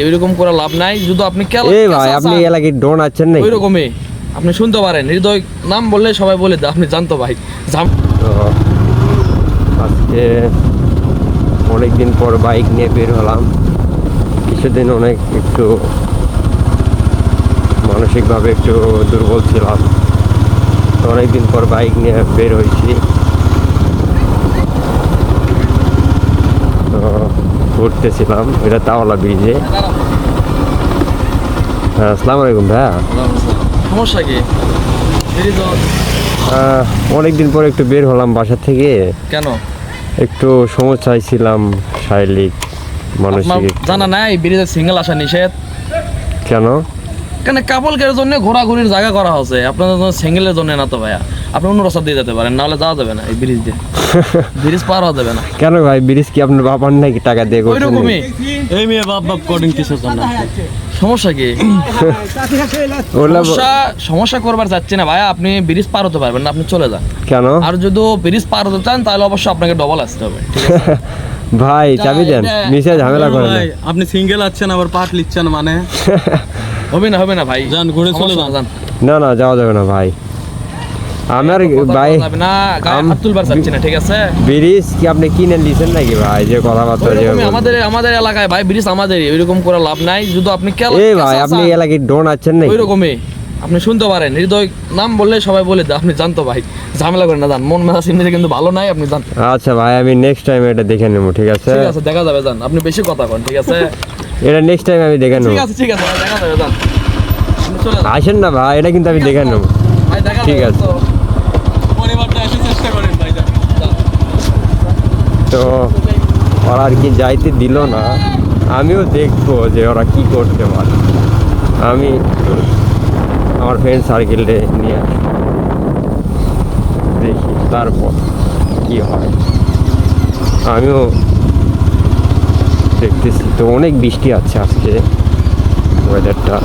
ওইরকম করে লাভ নাই, যদি আপনি ভাই আপনি এলাকায় ডন আছেন নাকি? ওইরকমই আপনি শুনতে পারেন, হৃদয় নাম বললে সবাই বলে দেয়, আপনি জানতো ভাই। আজকে অনেকদিন পর বাইক নিয়ে বের হলাম। কিছুদিন অনেক একটু মানসিকভাবে একটু দুর্বল ছিলাম, তো অনেকদিন পর বাইক নিয়ে বের হয়েছি। তো ঘুরতেছিলাম, এটা তাওলা ব্রিজে। হ্যাঁ, আসসালামু আলাইকুম ভাইয়া। সমস্যা কি? অনেকদিন পর একটু বের হলাম বাসা থেকে। কেন? একটু সমস্যায় ছিলাম, শারীরিক মানসিক। জানা নাই ব্রিজে সিঙ্গেল আসা নিষেধ? কেন? কেন কাপলদের জন্য ঘোরাঘুরির জায়গা করা হচ্ছে, আপনাদের জন্য সিঙ্গেলের জন্য না তো ভাইয়া। আপনি অন্য রাস্তা দিয়ে যেতে পারেন, নাহলে যাওয়া যাবে না এই ব্রিজ দিয়ে। ব্রিজ পার হওয়া যাবে না। কেন ভাই, ব্রিজ কি আপনার বাবার নাকি টাকা দিয়ে করছেন? ওইরকমই। এই মেয়ে বাপ বাপ কোডিং কিসের জন্য? সমস্যা কি? সমস্যা করবার যাচ্ছে না ভাইয়া, আপনি ব্রিজ পার হতে পারবেন না, আপনি চলে যান। কেন? আর যদি ব্রিজ পার হতে চান তাহলে অবশ্যই আপনাকে ডবল আসতে হবে, ঠিক আছে? ভাই চাবি দেন, মিশে ঝামেলা করেন না। আপনি সিঙ্গেল আছেন আবার পাট লিখছেন মানে? হবে না ভাই, যান ঘুরে চলে যান। না যাওয়া যাবে না ভাই। আমার ভাই না গায়ে হাত তুলবার চাচ্ছি না, ঠিক আছে? ব্রিজ কি আপনি কিনে নিছেন নাকি ভাই? যে কথাবার্তা যে আমাদের এলাকায় ভাই ব্রিজ আমাদেরই, ওইরকম করে লাভ নাই, যদি আপনি ভাই আপনি এলাকায় ডন আছেন নাকি? ওইরকমই আপনি শুনতে পারেন, হৃদয় নাম বললে সবাই বলে দেয়, আপনি জানতো ভাই। ঝামেলা করেন না, যান। মন মেজাজ এমনিতে কিন্তু ভালো নাই, আপনি জান। আচ্ছা ভাই, আমি নেক্সট টাইম এটা দেখে নেব, ঠিক আছে? ঠিক আছে, দেখা যাবে, যান। আপনি বেশি কথা কন, ঠিক আছে? এটা নেক্সট টাইম আমি দেখে নেব। ঠিক আছে ভাই, দেখা যাবে, যান। আপনি চলে যান। আসেন না ভাই, এটা কিন্তু আমি দেখে নেব। ভাই দেখা ঠিক যাবে আছে। তো। পরিবারটা এসে চেষ্টা করেন ভাই। তো ওরা আর কি যাইতে দিল না, আমিও দেখবো যে ওরা কি করতে পারে। আমি আমার ফ্রেন্ড সার্কেলে নিয়ে আসবো, দেখি তারপর কি হয়। আমিও দেখতেছি তো, অনেক বৃষ্টি আছে আজকে, ওয়েদারটা